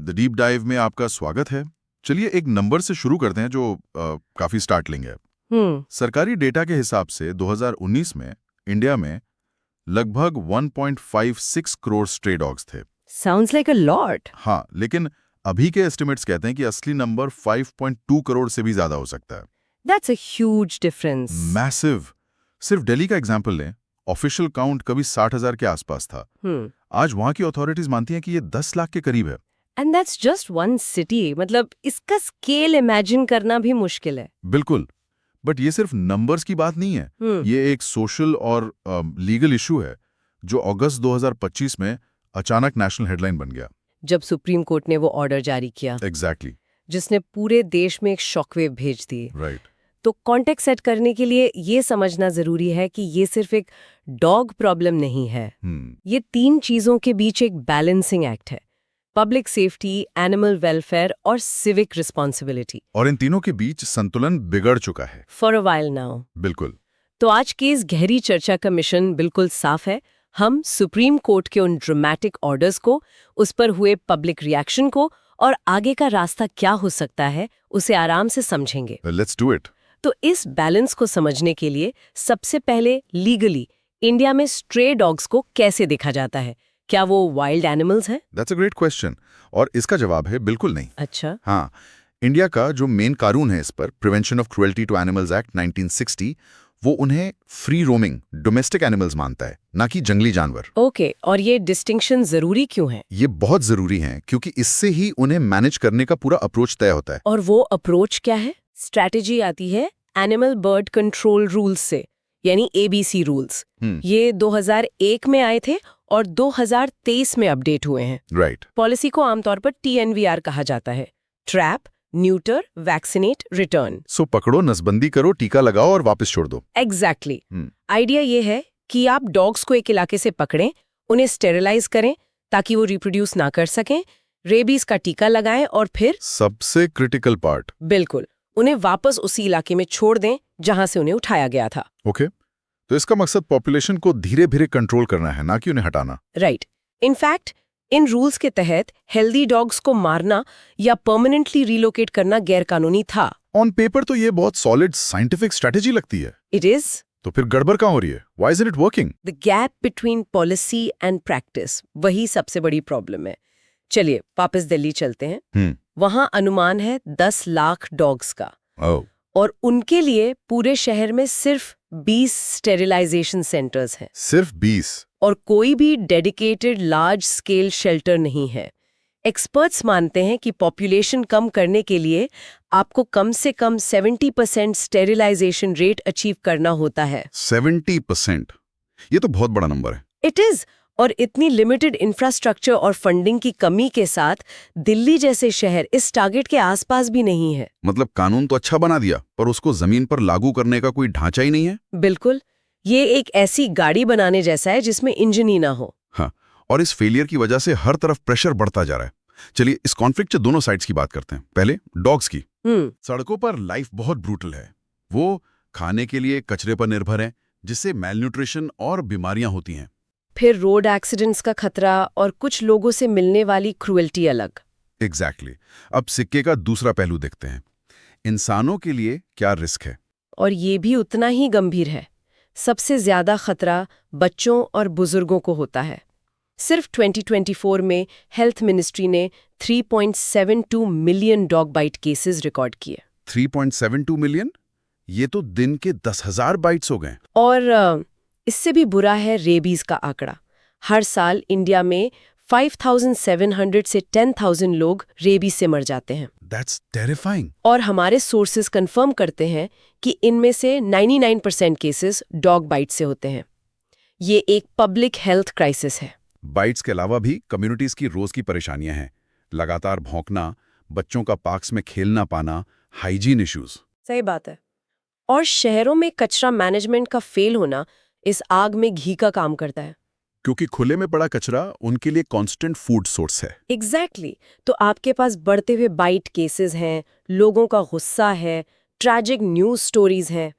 The deep dive में आपका स्वागत है। चलिए एक नंबर से शुरू करते हैं जो काफी स्टार्टलिंग है। सरकारी डेटा के हिसाब से 2019 में इंडिया में लगभग 1.56 करोड़ स्ट्रे डॉग्स थे। Sounds like a lot. हाँ, लेकिन अभी के एस्टिमेट्स कहते हैं कि असली नंबर 5.2 करोड़ से भी ज्यादा हो सकता है। That's a huge difference. Massive. सिर्फ दिल्ली का एग्जाम्पल लें, ऑफिशियल काउंट कभी 60,000 के आसपास था। आज वहां की अथॉरिटीज मानती हैं कि ये 10 लाख के करीब है। And that's just one city. मतलब इसका स्केल इमेजिन करना भी मुश्किल है। बिल्कुल, बट ये सिर्फ नंबर्स की बात नहीं है। ये एक सोशल और लीगल इशू है जो अगस्त 2025 में अचानक नेशनल हेडलाइन बन गया। जब सुप्रीम कोर्ट ने वो ऑर्डर जारी किया, एग्जैक्टली जिसने पूरे देश में एक शॉकवेव भेज दी। राइट। तो कॉन्टेक्स्ट सेट करने के लिए ये समझना जरूरी है कि ये सिर्फ एक डॉग प्रॉब्लम नहीं है। ये तीन चीजों के बीच एक बैलेंसिंग एक्ट है: पब्लिक सेफ्टी, एनिमल वेलफेयर और सिविक रिस्पॉन्सिबिलिटी। और इन तीनों के बीच संतुलन बिगड़ चुका है फॉर अ व्हाइल नाउ। बिल्कुल। तो आज की इस गहरी चर्चा का मिशन बिल्कुल साफ है। हम सुप्रीम कोर्ट के उन ड्रामेटिक ऑर्डर्स को, उस पर हुए पब्लिक रिएक्शन को और आगे का रास्ता क्या हो सकता है उसे आराम से समझेंगे। Let's do it. तो इस बैलेंस को समझने के लिए सबसे पहले लीगली इंडिया में स्ट्रे डॉग्स को कैसे देखा जाता है? क्या वो वाइल्ड एनिमल्स हैं? That's a great question. और इसका जवाब है बिल्कुल नहीं। अच्छा। हाँ, इंडिया का जो मेन कानून है इस पर, prevention of cruelty to animals act 1960, वो उन्हें फ्री रोमिंग डोमेस्टिक एनिमल्स मानता है, ना कि जंगली जानवर। ओके, और ये डिस्टिंक्शन जरूरी क्यों है? ये बहुत जरूरी है क्योंकि इससे ही उन्हें मैनेज करने का पूरा अप्रोच तय होता है। और वो अप्रोच क्या है? स्ट्रैटेजी आती है एनिमल बर्ड कंट्रोल रूल्स से, यानी ABC रूल्स। ये 2001 में आए थे और 2023 में अपडेट हुए हैं। राइट। पॉलिसी को आमतौर पर TNVR कहा जाता है: ट्रैप, न्यूटर, वैक्सीनेट, रिटर्न। सो पकड़ो, नसबंदी करो, टीका लगाओ और वापस छोड़ दो। एग्जैक्टली। आइडिया ये है कि आप डॉग्स को एक इलाके से पकड़ें, उन्हें स्टेरिलाइज करें ताकि वो रिप्रोड्यूस ना कर सकें, रेबीज का टीका लगाएं और फिर सबसे क्रिटिकल पार्ट, बिल्कुल, उन्हें वापस उसी इलाके में छोड़ दें जहां से उन्हें उठाया गया था। ओके। तो इसका मकसद पॉपुलेशन को धीरे धीरे कंट्रोल करना है, ना कि उन्हें हटाना। राइट। इनफैक्ट इन रूल्स के तहत हेल्दी डॉग्स को मारना या परमानेंटली रिलोकेट करना गैरकानूनी था। ऑन पेपर तो ये बहुत सॉलिड साइंटिफिक स्ट्रेटेजी लगती है। It is. तो फिर गड़बड़ कहाँ हो रही है? Why isn't it working? The gap between policy and practice, वही सबसे बड़ी प्रॉब्लम है। चलिए वापस दिल्ली चलते हैं। वहां अनुमान है 10 लाख डॉग्स का। और उनके लिए पूरे शहर में सिर्फ 20 स्टेरिलाइजेशन सेंटर्स हैं। सिर्फ 20? और कोई भी डेडिकेटेड लार्ज स्केल शेल्टर नहीं है। एक्सपर्ट्स मानते हैं कि पॉपुलेशन कम करने के लिए आपको कम से कम 70% स्टेरिलाइजेशन रेट अचीव करना होता है। 70%? ये तो बहुत बड़ा नंबर है। It is. और इतनी लिमिटेड इंफ्रास्ट्रक्चर और फंडिंग की कमी के साथ दिल्ली जैसे शहर इस टारगेट के आसपास भी नहीं है। मतलब कानून तो अच्छा बना दिया, पर उसको जमीन पर लागू करने का कोई ढांचा ही नहीं है। बिल्कुल, ये एक ऐसी गाड़ी बनाने जैसा है जिसमें इंजन ही ना हो। हाँ, और इस फेलियर की वजह से हर तरफ प्रेशर बढ़ता जा रहा है। चलिए इस कॉन्फ्लिक्ट के दोनों साइड्स की बात करते हैं। पहले डॉग्स की। सड़कों पर लाइफ बहुत ब्रूटल है। वो खाने के लिए कचरे पर निर्भर हैं, जिससे मैलन्यूट्रिशन और बीमारियां होती हैं। फिर रोड एक्सीडेंट्स का खतरा और कुछ लोगों से मिलने वाली क्रूएल्टी अलग। एग्जैक्टली। अब सिक्के का दूसरा पहलू देखते हैं। इंसानों के लिए क्या रिस्क है? और ये भी उतना ही गंभीर है। सबसे ज्यादा खतरा बच्चों और बुजुर्गों को होता है। सिर्फ 2024 में हेल्थ मिनिस्ट्री ने 3.72 million dog bite cases record किए। 3.72 मिलियन? ये तो दिन के 10,000 बाइट्स हो गए। और इससे भी बुरा है रेबीज का आंकड़ा। हर साल इंडिया में 5,700 से 10,000 लोग रेबीज से मर जाते हैं। That's terrifying. और हमारे सोर्सेज कंफर्म करते हैं कि इनमें से 99% केसेस डॉग बाइट से होते हैं। ये एक पब्लिक हेल्थ क्राइसिस है। बाइट्स के अलावा भी कम्युनिटीज की रोज की परेशानियां हैं। लगातार भौंकना, बच्चों का पार्क्स में खेल ना पाना, हाइजीन इश्यूज। सही बात है। और शहरों में कचरा मैनेजमेंट का फेल होना इस आग में घी का काम करता है। क्योंकि खुले में पड़ा कचरा उनके लिए कांस्टेंट फूड सोर्स है। एग्जैक्टली। तो आपके पास बढ़ते हुए बाइट केसेस हैं, लोगों का गुस्सा है, ट्रैजिक न्यूज स्टोरीज हैं,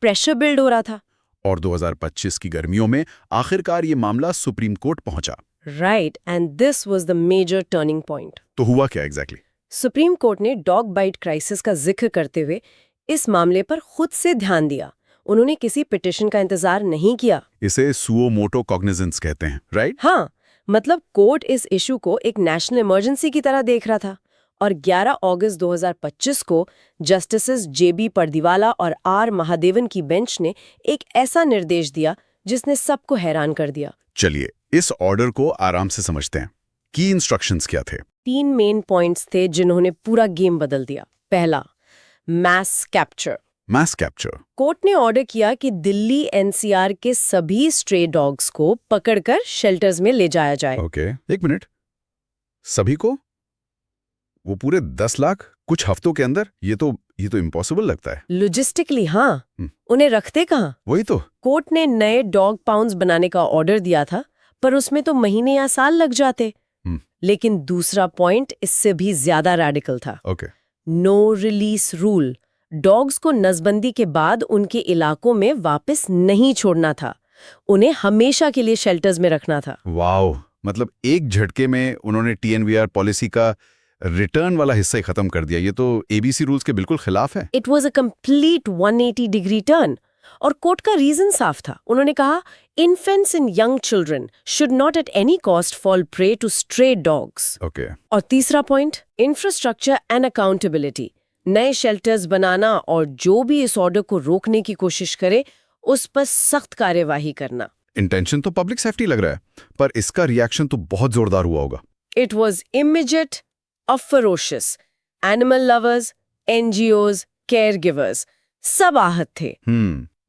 प्रेशर बिल्ड हो रहा था। और 2025 की गर्मियों में आखिरकार ये मामला सुप्रीम कोर्ट पहुंचा। Right, and this was the major turning point. तो हुआ क्या एग्जैक्टली? सुप्रीम कोर्ट ने डॉग बाइट क्राइसिस का जिक्र करते हुए इस मामले पर खुद से ध्यान दिया। उन्होंने किसी पिटीशन का इंतजार नहीं किया। इसे सुओ मोटो कॉग्निजेंस कहते हैं, राइट? हाँ, मतलब कोर्ट इस इशू को एक नेशनल इमरजेंसी की तरह देख रहा था और 11 अगस्त 2025 को जस्टिसेस जेबी पर्दीवाला और आर महादेवन की बेंच ने एक ऐसा निर्देश दिया जिसने सबको हैरान कर दिया। चलिए इस ऑर्डर को आराम से समझते हैं। की इंस्ट्रक्शंस क्या थे? 3 मेन पॉइंट्स थे जिन्होंने पूरा गेम बदल दिया। पहला, mass capture. Mass capture. Court ने ऑर्डर किया कि दिल्ली एनसीआर के सभी स्ट्रे डॉग्स को पकड़कर शेल्टर्स में ले जाया जाए। ओके, एक मिनट, सभी को? वो पूरे 10 लाख कुछ हफ्तों के अंदर? ये तो इम्पॉसिबल लगता है। लॉजिस्टिकली हाँ, उन्हें रखते कहाँ? वही तो। कोर्ट ने नए डॉग पाउंड्स बनाने का ऑर्डर दिया था, पर उसमें तो महीने या साल लग जाते। लेकिन दूसरा पॉइंट इससे भी ज्यादा रैडिकल था। Okay. No release rule. Dogs को नसबंदी के बाद उनके इलाकों में वापस नहीं छोड़ना था, उन्हें हमेशा के लिए शेल्टर्स में रखना था। वाओ, मतलब एक झटके में उन्होंने टीएनवीआर पॉलिसी का रिटर्न वाला हिस्सा ही खत्म कर दिया। ये तो एबीसी रूल्स के बिल्कुल खिलाफ है। It was a complete 180 degree turn. और कोर्ट का रीजन साफ था। उन्होंने कहा, infants and young children should not at any cost fall prey to stray dogs. Okay. और तीसरा पॉइंट, इंफ्रास्ट्रक्चर एंड अकाउंटेबिलिटी। नए शेल्टर्स बनाना और जो भी इस ऑर्डर को रोकने की कोशिश करे उस पर सख्त कार्यवाही करना। इंटेंशन तो पब्लिक सेफ्टी लग रहा है, पर इसका रिएक्शन तो बहुत जोरदार हुआ होगा। इट वॉज इमीडिएट और ferocious. Animal lovers, NGOs, caregivers सब आहत थे।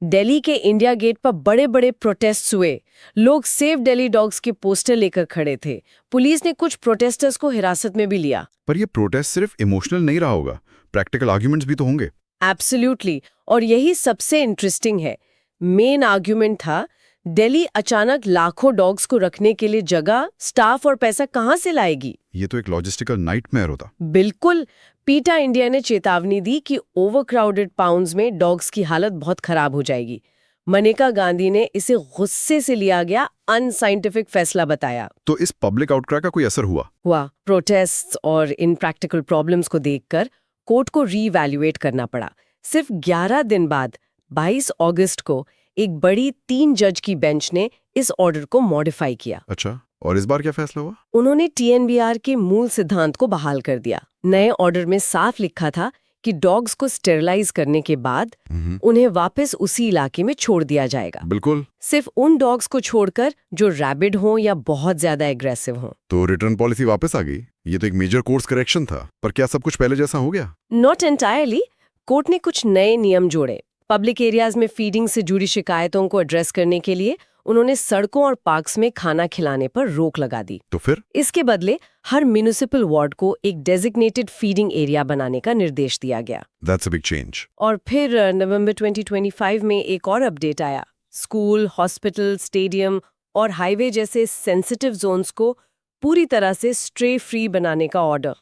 दिल्ली के इंडिया गेट पर बड़े बड़े प्रोटेस्ट हुए। लोग सेव दिल्ली डॉग्स के पोस्टर लेकर खड़े थे। पुलिस ने कुछ प्रोटेस्टर्स को हिरासत में भी लिया। पर ये प्रोटेस्ट सिर्फ इमोशनल नहीं रहा होगा, प्रैक्टिकल आर्ग्यूमेंट्स भी तो होंगे। एब्सोल्युटली, और यही सबसे इंटरेस्टिंग है। मेन आर्ग्यूमेंट था, दिल्ली अचानक लाखों डॉग्स को रखने के लिए जगह, स्टाफ और पैसा कहां से लाएगी? ये तो एक लॉजिस्टिकल नाइटमेयर होता। बिल्कुल। पीटा इंडिया ने चेतावनी दी कि ओवरक्राउडेड पाउंड्स में डॉग्स की हालत बहुत खराब हो जाएगी। मनेका गांधी ने इसे गुस्से से लिया गया अनसाइंटिफिक फैसला बताया। तो इस पब्लिक आउटक्राई का कोई असर हुआ? प्रोटेस्ट्स और इनप्रैक्टिकल प्रॉब्लम्स को देखकर कोर्ट को रीवैल्यूएट करना पड़ा। सिर्फ 11 दिन बाद 22 अगस्त को एक बड़ी 3 जज की बेंच ने इस ऑर्डर को मॉडिफाई किया। अच्छा, और इस बार क्या फैसला हुआ? उन्होंने टीएनवीआर के मूल सिद्धांत को बहाल कर दिया। नए ऑर्डर में साफ लिखा था कि डॉग्स को स्टेरिलाइज करने के बाद उन्हें वापस उसी इलाके में छोड़ दिया जाएगा। बिल्कुल। सिर्फ उन डॉग्स को छोड़कर जो रैबिड हों या बहुत ज्यादा एग्रेसिव हों। तो रिटर्न पॉलिसी वापस आ गई। ये तो एक मेजर कोर्स करेक्शन था, पर क्या सब कुछ पहले जैसा हो गया? Not entirely. कोर्ट ने कुछ नए नियम जोड़े। पब्लिक एरियाज में फीडिंग से जुड़ी शिकायतों को एड्रेस करने के लिए उन्होंने सड़कों और पार्क्स में खाना खिलाने पर रोक लगा दी। तो फिर इसके बदले हर म्युनिसिपल वार्ड को एक डेजिग्नेटेड फीडिंग एरिया बनाने का निर्देश दिया गया। That's a big change. और फिर नवंबर 2025 में एक और अपडेट आया। स्कूल, हॉस्पिटल, स्टेडियम और हाईवे जैसे सेंसिटिव जोन्स को पूरी तरह से स्ट्रे फ्री बनाने का ऑर्डर।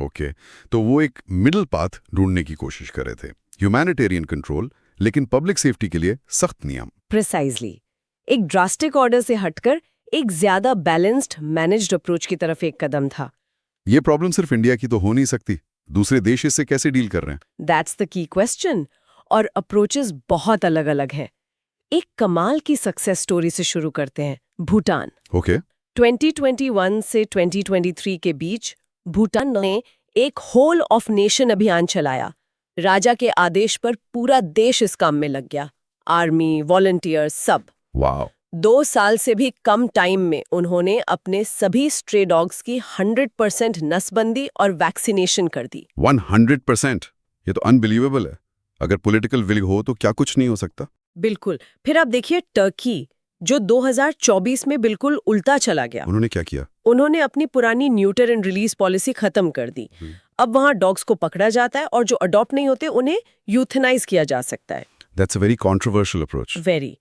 ओके, तो वो एक मिडिल पाथ ढूंढने की कोशिश कर रहे थे। ह्यूमैनिटेरियन कंट्रोल, लेकिन पब्लिक सेफ्टी के लिए सख्त नियम। प्रिसाइजली। एक ड्रास्टिक ऑर्डर से हटकर एक ज्यादा बैलेंस्ड, मैनेज्ड अप्रोच की तरफ एक कदम था। ये प्रॉब्लम सिर्फ इंडिया की तो हो नहीं सकती। दूसरे देश इससे कैसे डील कर रहे हैं? That's the key question. और अप्रोचेस बहुत अलग-अलग हैं। एक कमाल की सक्सेस स्टोरी से शुरू करते हैं। भूटान। ओके। 2021 से 2023 के बीच भूटान ने एक होल ऑफ नेशन अभियान चलाया। राजा के आदेश पर पूरा देश इस काम में लग गया। आर्मी, वॉलंटियर्स, सब। वाओ। 2 साल से भी कम टाइम में उन्होंने अपने सभी स्ट्रे डॉग्स की 100% नसबंदी और वैक्सीनेशन कर दी। 100%? ये तो अनबिलीवेबल है। अगर पॉलिटिकल विल हो तो क्या कुछ नहीं हो सकता? बिल्कुल। फिर आप देखिए टर्की, जो 2024 में बिल्कुल उल्टा चला गया। उन्होंने क्या किया? उन्होंने अपनी पुरानी न्यूटर एंड रिलीज पॉलिसी खत्म कर दी। अब वहां डॉग्स को पकड़ा जाता है और जो अडॉप्ट नहीं होते उन्हें यूथेनाइज किया जा सकता है। That's a very controversial approach. Very.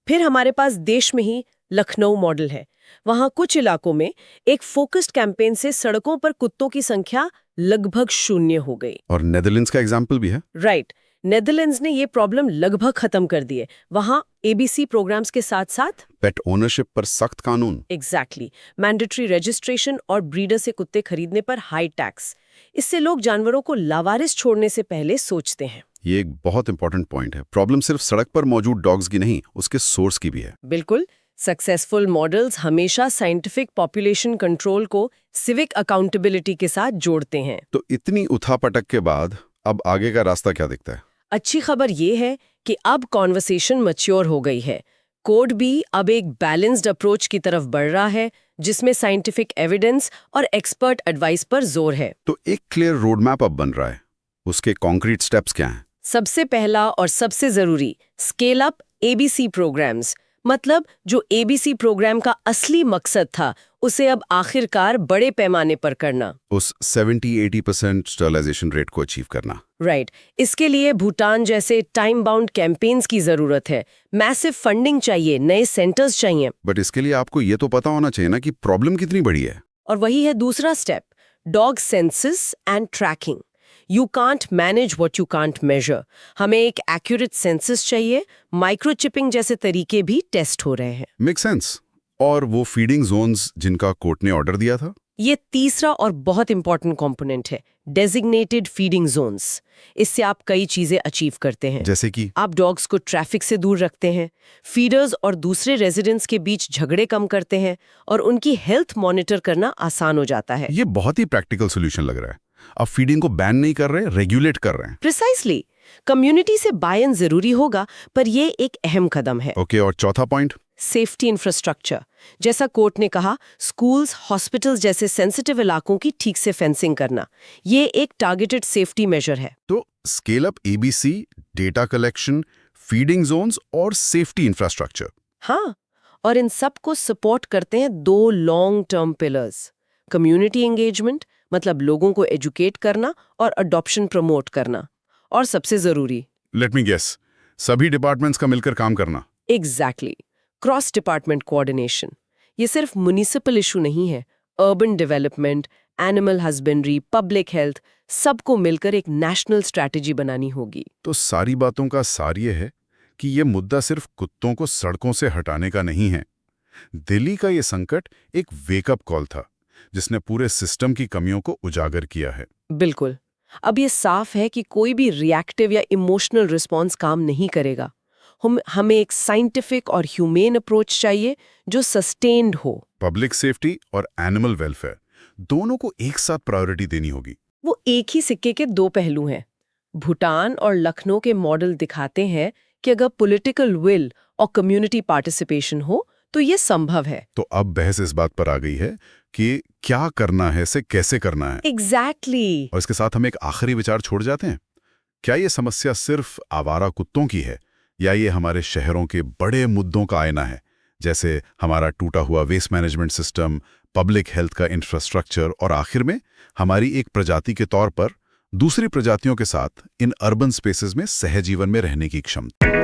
फिर हमारे पास देश में ही लखनऊ मॉडल है। वहां कुछ इलाकों में एक फोकस्ड कैंपेन से सड़कों पर कुत्तों की संख्या लगभग 0 हो गई। और नेदरलैंड्स का एग्जाम्पल भी है। राइट। नेदरलैंड्स ने ये प्रॉब्लम लगभग खत्म कर दी है। वहाँ एबीसी प्रोग्राम्स के साथ साथ पेट ओनरशिप पर सख्त कानून। एग्जैक्टली मैंडेटरी रजिस्ट्रेशन और ब्रीडर से कुत्ते खरीदने पर हाई टैक्स। इससे लोग जानवरों को लावारिस छोड़ने से पहले सोचते हैं। ये एक बहुत इंपॉर्टेंट पॉइंट है। प्रॉब्लम सिर्फ सड़क पर मौजूद डॉग्स की नहीं, उसके सोर्स की भी है। बिल्कुल। सक्सेसफुल मॉडल्स हमेशा साइंटिफिक पॉपुलेशन कंट्रोल को सिविक अकाउंटेबिलिटी के साथ जोड़ते हैं। तो इतनी उठापटक के बाद अब आगे का रास्ता क्या दिखता है? अच्छी खबर ये है कि अब कॉन्वर्सेशन मैच्योर हो गई है। कोर्ट भी अब एक बैलेंस्ड अप्रोच की तरफ बढ़ रहा है, जिसमें साइंटिफिक एविडेंस और एक्सपर्ट एडवाइस पर जोर है। तो एक क्लियर रोड मैप अब बन रहा है। उसके कॉन्क्रीट स्टेप्स क्या हैं? सबसे पहला और सबसे जरूरी, स्केल अप एबीसी प्रोग्राम्स। मतलब जो एबीसी प्रोग्राम का असली मकसद था, उसे अब आखिरकार बड़े पैमाने पर करना। उस 70-80% स्टरलाइजेशन रेट को अचीव करना। राइट। इसके लिए भूटान जैसे टाइम बाउंड कैंपेन्स की जरूरत है। मैसिव फंडिंग चाहिए, नए सेंटर्स चाहिए। बट इसके लिए आपको ये तो पता होना चाहिए ना कि प्रॉब्लम कितनी बड़ी है। और वही है दूसरा step, dog census and tracking. You can't manage what you can't measure. हमें एक एक्यूरेट सेंसस चाहिए। माइक्रोचिपिंग जैसे तरीके भी टेस्ट हो रहे हैं। Make sense. और वो फीडिंग जोन्स जिनका कोर्ट ने ऑर्डर दिया था? ये तीसरा और बहुत इंपॉर्टेंट कंपोनेंट है, डेजिग्नेटेड फीडिंग जोन्स। इससे आप कई चीजें अचीव करते हैं। जैसे कि आप डॉग्स को ट्रैफिक से दूर रखते हैं, फीडर्स और दूसरे रेजिडेंट्स के बीच झगड़े कम करते हैं, और उनकी हेल्थ मॉनिटर करना आसान हो जाता है। ये बहुत ही प्रैक्टिकल सोल्यूशन लग रहा है। अब फीडिंग को बैन नहीं कर रहे, रेगुलेट कर रहे हैं। प्रिसाइसली। कम्युनिटी से बाय-इन जरूरी होगा, पर ये एक अहम कदम है। ओके, और चौथा पॉइंट? Safety infrastructure. जैसा कोर्ट ने कहा, स्कूल्स, हॉस्पिटल्स जैसे सेंसिटिव इलाकों की ठीक से फेंसिंग करना, ये एक टारगेटेड सेफ्टी मेजर है। तो scale up ABC, data collection, feeding zones और सेफ्टी इंफ्रास्ट्रक्चर। हाँ, और इन सब को सपोर्ट करते हैं दो long term pillars. Community engagement, मतलब लोगों को एजुकेट करना, और अडॉप्शन प्रमोट करना। और सबसे जरूरी, लेट मी गेस, सभी डिपार्टमेंट्स का मिलकर काम करना। Exactly, cross department coordination. ये सिर्फ म्युनिसिपल इशू नहीं है। Urban development, animal husbandry, public health, सबको मिलकर एक नेशनल स्ट्रैटेजी बनानी होगी। तो सारी बातों का सार ये है कि ये मुद्दा सिर्फ कुत्तों को सड़कों से हटाने का नहीं है। दिल्ली का ये संकट एक वेकअप कॉल था, जिसने पूरे सिस्टम की कमियों को उजागर किया है। बिल्कुल। अब ये साफ है कि कोई भी रिएक्टिव या इमोशनल रिस्पॉन्स काम नहीं करेगा। हमें एक साइंटिफिक और ह्यूमेन अप्रोच चाहिए जो सस्टेन्ड हो। पब्लिक सेफ्टी और एनिमल वेलफेयर दोनों को एक साथ प्रायोरिटी देनी होगी। वो एक ही सिक्के के दो पहलू हैं। भूटान और लखनऊ के मॉडल दिखाते हैं कि अगर पॉलिटिकल विल और कम्युनिटी पार्टिसिपेशन हो तो ये संभव है। तो अब बहस इस बात पर आ गई है कि क्या करना है, इसे कैसे करना है। एग्जैक्टली। और इसके साथ हम एक आखिरी विचार छोड़ जाते हैं। क्या ये समस्या सिर्फ आवारा कुत्तों की है, या ये हमारे शहरों के बड़े मुद्दों का आईना है, जैसे हमारा टूटा हुआ waste management system, public health का इंफ्रास्ट्रक्चर, और आखिर में हमारी एक प्रजाति के तौर पर दूसरी प्रजातियों के साथ इन अर्बन स्पेसेस में सहजीवन में रहने की क्षमता।